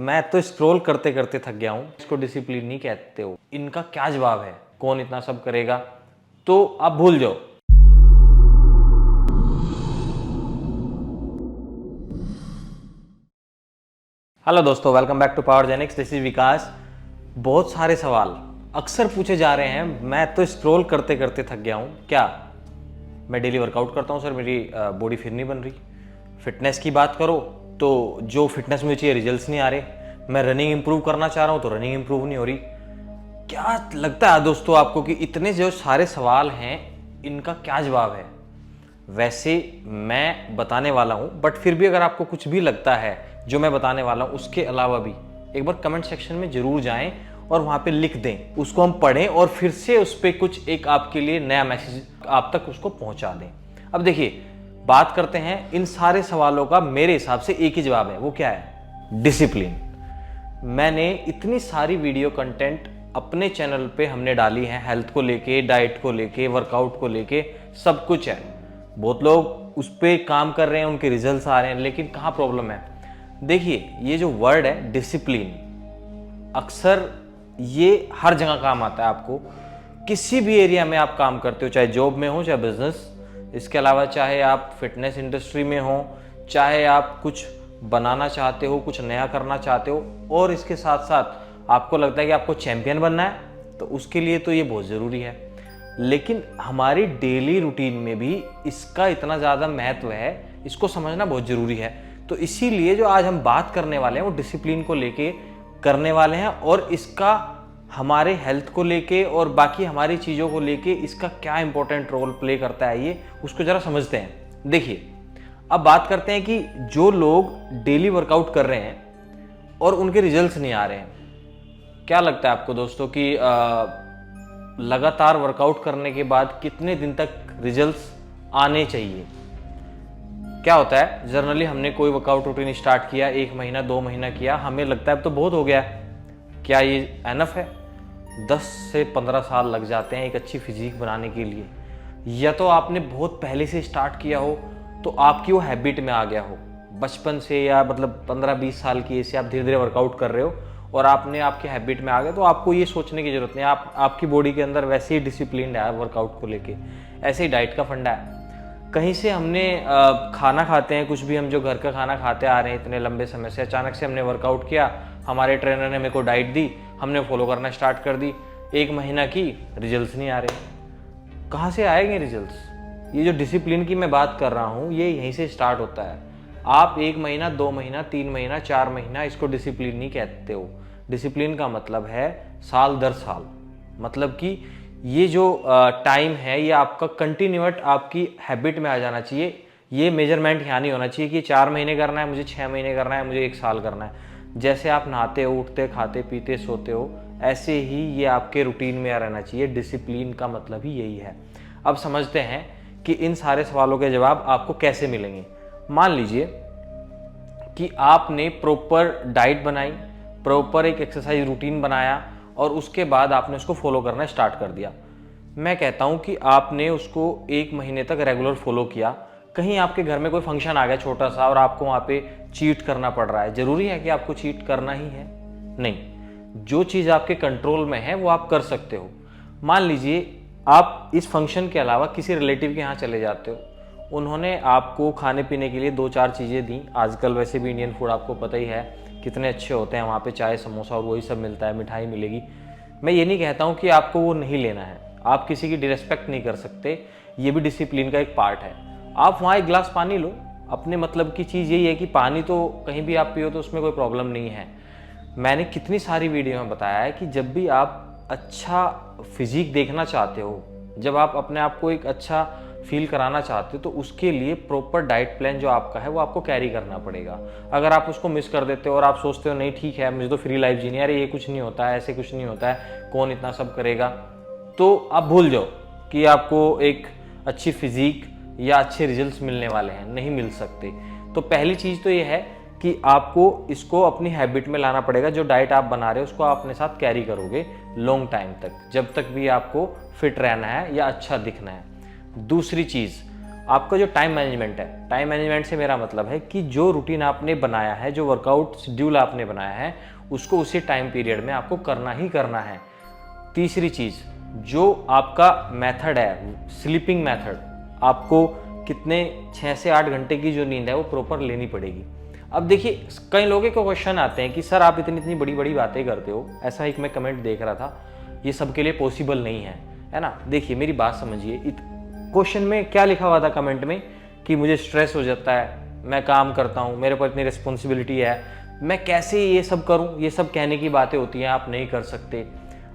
मैं तो स्क्रॉल करते करते थक गया हूँ, इसको डिसिप्लिन नहीं कहते हो। इनका क्या जवाब है? कौन इतना सब करेगा? तो आप भूल जाओ। हेलो दोस्तों, welcome back to Powergenix. This is Vikas. बहुत सारे सवाल अक्सर पूछे जा रहे हैं, मैं तो स्क्रॉल करते करते थक गया हूँ। क्या मैं डेली वर्कआउट करता हूँ सर, मेरी बॉडी फिर नहीं बन रही? फिटनेस की बात करो तो जो फिटनेस मुझे चाहिए रिजल्ट्स नहीं आ रहे। मैं रनिंग इंप्रूव करना चाह रहा हूँ तो रनिंग इंप्रूव नहीं हो रही। क्या लगता है दोस्तों आपको कि इतने जो सारे सवाल हैं, इनका क्या जवाब है? वैसे मैं बताने वाला हूँ, बट फिर भी अगर आपको कुछ भी लगता है जो मैं बताने वाला हूँ उसके अलावा भी, एक बार कमेंट सेक्शन में जरूर जाएं और वहाँ पे लिख दें, उसको हम पढ़ें और फिर से उस पर कुछ एक आपके लिए नया मैसेज आप तक उसको पहुँचा दें। अब देखिए, बात करते हैं इन सारे सवालों का। मेरे हिसाब से एक ही जवाब है, वो क्या है? डिसिप्लिन। मैंने इतनी सारी वीडियो कंटेंट अपने चैनल पे हमने डाली है, हेल्थ को लेके, डाइट को लेके, वर्कआउट को लेके, सब कुछ है। बहुत लोग उस पर काम कर रहे हैं, उनके रिजल्ट्स आ रहे हैं, लेकिन कहाँ प्रॉब्लम है? देखिए, ये जो वर्ड है डिसिप्लिन, अक्सर ये हर जगह काम आता है आपको। किसी भी एरिया में आप काम करते हो, चाहे जॉब में हो चाहे बिजनेस, इसके अलावा चाहे आप फिटनेस इंडस्ट्री में हो, चाहे आप कुछ बनाना चाहते हो, कुछ नया करना चाहते हो, और इसके साथ साथ आपको लगता है कि आपको चैंपियन बनना है, तो उसके लिए तो ये बहुत ज़रूरी है। लेकिन हमारी डेली रूटीन में भी इसका इतना ज़्यादा महत्व है, इसको समझना बहुत ज़रूरी है। तो इसीलिए जो आज हम बात करने वाले हैं वो डिसिप्लिन को लेके करने वाले हैं, और इसका हमारे हेल्थ को लेके और बाकी हमारी चीज़ों को लेके इसका क्या इंपॉर्टेंट रोल प्ले करता है, ये उसको ज़रा समझते हैं। देखिए, अब बात करते हैं कि जो लोग डेली वर्कआउट कर रहे हैं और उनके रिजल्ट्स नहीं आ रहे हैं, क्या लगता है आपको दोस्तों कि लगातार वर्कआउट करने के बाद कितने दिन तक रिजल्ट्स आने चाहिए? क्या होता है, जनरली हमने कोई वर्कआउट रूटीन स्टार्ट किया, 1 महीना 2 महीना किया, हमें लगता है अब तो बहुत हो गया। क्या ये एनफ है? 10 से 15 साल लग जाते हैं एक अच्छी फिजिक बनाने के लिए। या तो आपने बहुत पहले से स्टार्ट किया हो, तो आपकी वो हैबिट में आ गया हो बचपन से, या मतलब 15-20 साल की एज से आप धीरे धीरे वर्कआउट कर रहे हो और आपने आपके हैबिट में आ गए, तो आपको ये सोचने की जरूरत नहीं। आपकी बॉडी के अंदर वैसे ही डिसिप्लिन है वर्कआउट को लेके। ऐसे ही डाइट का फंडा है। कहीं से हमने खाना खाते हैं, कुछ भी हम जो घर का खाना खाते आ रहे हैं इतने लंबे समय से, अचानक से हमने वर्कआउट किया, हमारे ट्रेनर ने मेरे को डाइट दी, हमने फॉलो करना स्टार्ट कर दी, 1 महीना की, रिजल्ट्स नहीं आ रहे। कहाँ से आएंगे रिजल्ट्स? ये जो डिसिप्लिन की मैं बात कर रहा हूँ, ये यहीं से स्टार्ट होता है। आप 1 महीना 2 महीना 3 महीना 4 महीना इसको डिसिप्लिन नहीं कहते हो। डिसिप्लिन का मतलब है साल दर साल। मतलब कि ये जो टाइम है, ये आपका कंटिन्यूट आपकी हैबिट में आ जाना चाहिए। ये मेजरमेंट यहाँ नहीं होना चाहिए कि 4 महीने करना है, मुझे 6 महीने करना है, मुझे 1 साल करना है। जैसे आप नहाते हो, उठते, खाते पीते सोते हो, ऐसे ही ये आपके रूटीन में रहना चाहिए। डिसिप्लिन का मतलब ही यही है। अब समझते हैं कि इन सारे सवालों के जवाब आपको कैसे मिलेंगे। मान लीजिए कि आपने प्रॉपर डाइट बनाई, प्रॉपर एक एक्सरसाइज रूटीन बनाया, और उसके बाद आपने उसको फॉलो करना स्टार्ट कर दिया। मैं कहता हूं कि आपने उसको 1 महीने तक रेगुलर फॉलो किया। कहीं आपके घर में कोई फंक्शन आ गया छोटा सा और आपको वहां पे चीट करना पड़ रहा है। जरूरी है कि आपको चीट करना ही है? नहीं। जो चीज़ आपके कंट्रोल में है वो आप कर सकते हो। मान लीजिए आप इस फंक्शन के अलावा किसी रिलेटिव के यहाँ चले जाते हो, उन्होंने आपको खाने पीने के लिए 2-4 चीज़ें दी। आजकल वैसे भी इंडियन फूड आपको पता ही है कितने अच्छे होते हैं, वहाँ पे चाय समोसा और वही सब मिलता है, मिठाई मिलेगी। मैं ये नहीं कहता हूँ कि आपको वो नहीं लेना है, आप किसी की डिरेस्पेक्ट नहीं कर सकते, ये भी डिसिप्लिन का एक पार्ट है। आप वहाँ 1 गिलास पानी लो, अपने मतलब की चीज़ यही है कि पानी तो कहीं भी आप पियो तो उसमें कोई प्रॉब्लम नहीं है। मैंने कितनी सारी वीडियो में बताया है कि जब भी आप अच्छा फिजिक देखना चाहते हो, जब आप अपने आप को एक अच्छा फील कराना चाहते हो, तो उसके लिए प्रॉपर डाइट प्लान जो आपका है वो आपको कैरी करना पड़ेगा। अगर आप उसको मिस कर देते हो और आप सोचते हो नहीं ठीक है मुझे तो फ्री लाइफ जीनी है, अरे ये कुछ नहीं होता है, ऐसे कुछ नहीं होता है, कौन इतना सब करेगा, तो आप भूल जाओ कि आपको एक अच्छी फिजिक या अच्छे रिजल्ट्स मिलने वाले हैं। नहीं मिल सकते। तो पहली चीज़ तो ये है कि आपको इसको अपनी हैबिट में लाना पड़ेगा। जो डाइट आप बना रहे हो उसको आप अपने साथ कैरी करोगे लॉन्ग टाइम तक, जब तक भी आपको फिट रहना है या अच्छा दिखना है। दूसरी चीज़, आपका जो टाइम मैनेजमेंट है, टाइम मैनेजमेंट से मेरा मतलब है कि जो रूटीन आपने बनाया है, जो वर्कआउट शेड्यूल आपने बनाया है, उसको उसी टाइम पीरियड में आपको करना ही करना है। तीसरी चीज़, जो आपका मेथड है, स्लीपिंग मेथड, आपको कितने 6 से 8 घंटे की जो नींद है वो प्रॉपर लेनी पड़ेगी। अब देखिए, कई लोगों को क्वेश्चन आते हैं कि सर आप इतनी इतनी बड़ी बड़ी बातें करते हो, ऐसा एक मैं कमेंट देख रहा था, ये सबके लिए पॉसिबल नहीं है ना। देखिए मेरी बात समझिए, क्वेश्चन में क्या लिखा हुआ था कमेंट में कि मुझे स्ट्रेस हो जाता है, मैं काम करता हूँ, मेरे पर इतनी रिस्पॉन्सिबिलिटी है, मैं कैसे ये सब करूँ, ये सब कहने की बातें होती हैं, आप नहीं कर सकते।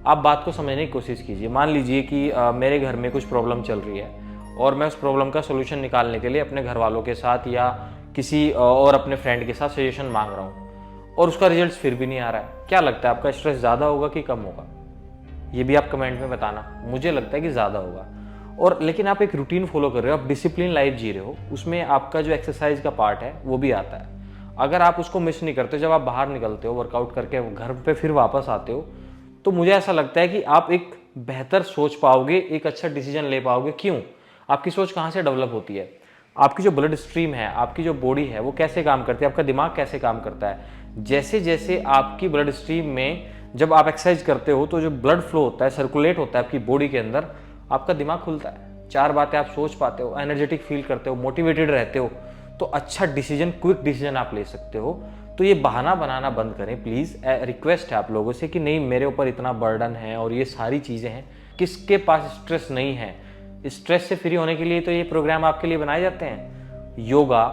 आप बात को समझने की कोशिश कीजिए। मान लीजिए कि मेरे घर में कुछ प्रॉब्लम चल रही है और मैं उस प्रॉब्लम का सोल्यूशन निकालने के लिए अपने घर वालों के साथ या किसी और अपने फ्रेंड के साथ सजेशन मांग रहा हूँ और उसका रिजल्ट फिर भी नहीं आ रहा है। क्या लगता है, आपका स्ट्रेस ज़्यादा होगा कि कम होगा? ये भी आप कमेंट में बताना। मुझे लगता है कि ज़्यादा होगा। और लेकिन आप एक रूटीन फॉलो कर रहे हो, आप डिसिप्लिन लाइफ जी रहे हो, उसमें आपका जो एक्सरसाइज का पार्ट है वो भी आता है। अगर आप उसको मिस नहीं करते, जब आप बाहर निकलते हो वर्कआउट करके घर पे फिर वापस आते हो, तो मुझे ऐसा लगता है कि आप एक बेहतर सोच पाओगे, एक अच्छा डिसीजन ले पाओगे। क्यों? आपकी सोच कहाँ से डेवलप होती है? आपकी जो ब्लड स्ट्रीम है, आपकी जो बॉडी है, वो कैसे काम करती है, आपका दिमाग कैसे काम करता है। जैसे जैसे आपकी ब्लड स्ट्रीम में जब आप एक्सरसाइज करते हो तो जो ब्लड फ्लो होता है, सर्कुलेट होता है आपकी बॉडी के अंदर, आपका दिमाग खुलता है, 4 बातें आप सोच पाते हो, एनर्जेटिक फील करते हो, मोटिवेटेड रहते हो, तो अच्छा डिसीजन, क्विक डिसीजन आप ले सकते हो। तो ये बहाना बनाना बंद करें प्लीज़। रिक्वेस्ट है आप लोगों से कि नहीं मेरे ऊपर इतना बर्डन है और ये सारी चीज़ें हैं। किसके पास स्ट्रेस नहीं है? स्ट्रेस से फ्री होने के लिए तो ये प्रोग्राम आपके लिए बनाए जाते हैं। Yoga,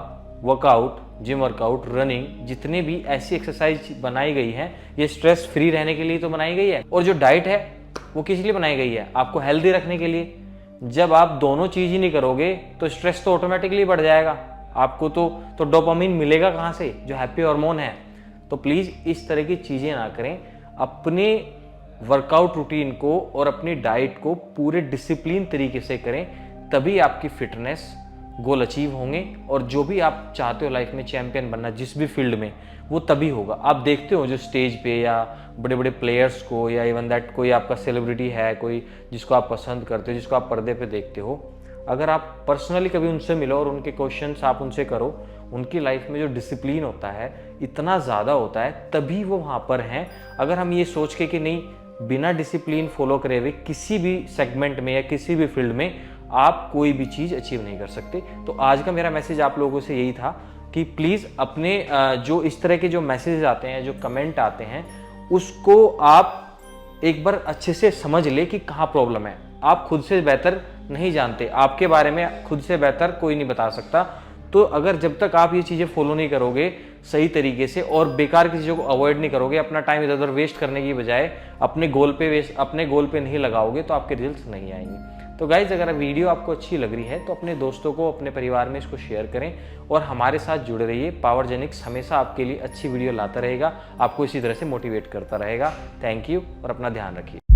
workout, gym workout, running, जितने भी ऐसी एक्सरसाइज बनाई गई है, ये स्ट्रेस फ्री रहने के लिए तो बनाई गई है। और जो डाइट है वो किस लिए बनाई गई है? आपको हेल्दी रखने के लिए। जब आप दोनों चीज़ ही नहीं करोगे तो स्ट्रेस तो ऑटोमेटिकली बढ़ जाएगा। आपको तो डोपामिन मिलेगा कहाँ से, जो हैप्पी हार्मोन है। तो प्लीज़ इस तरह की चीज़ें ना करें। अपने वर्कआउट रूटीन को और अपनी डाइट को पूरे डिसिप्लिन तरीके से करें, तभी आपकी फिटनेस गोल अचीव होंगे। और जो भी आप चाहते हो लाइफ में, चैंपियन बनना जिस भी फील्ड में, वो तभी होगा। आप देखते हो जो स्टेज पे या बड़े बड़े प्लेयर्स को, या इवन दैट कोई आपका सेलिब्रिटी है, कोई जिसको आप पसंद करते हो, जिसको आप पर्दे पे देखते हो, अगर आप पर्सनली कभी उनसे मिलो और उनके क्वेश्चंस आप उनसे करो, उनकी लाइफ में जो डिसिप्लिन होता है इतना ज़्यादा होता है, तभी वो वहाँ पर हैं। अगर हम ये सोच के कि नहीं, बिना डिसिप्लिन फॉलो करे हुए किसी भी सेगमेंट में या किसी भी फील्ड में आप कोई भी चीज़ अचीव नहीं कर सकते। तो आज का मेरा मैसेज आप लोगों से यही था कि प्लीज़ अपने जो इस तरह के जो मैसेज आते हैं, जो कमेंट आते हैं, उसको आप एक बार अच्छे से समझ ले कि कहाँ प्रॉब्लम है। आप खुद से बेहतर नहीं जानते, आपके बारे में खुद से बेहतर कोई नहीं बता सकता। तो अगर जब तक आप ये चीज़ें फॉलो नहीं करोगे सही तरीके से और बेकार की चीज़ों को अवॉइड नहीं करोगे, अपना टाइम इधर उधर वेस्ट करने की बजाय अपने गोल पे नहीं लगाओगे, तो आपके रिजल्ट्स नहीं आएंगे। तो गाइज, अगर वीडियो आपको अच्छी लग रही है तो अपने दोस्तों को, अपने परिवार में इसको शेयर करें और हमारे साथ जुड़े रहिए। पावरजेनिक्स हमेशा आपके लिए अच्छी वीडियो लाता रहेगा, आपको इसी तरह से मोटिवेट करता रहेगा। थैंक यू और अपना ध्यान रखिए।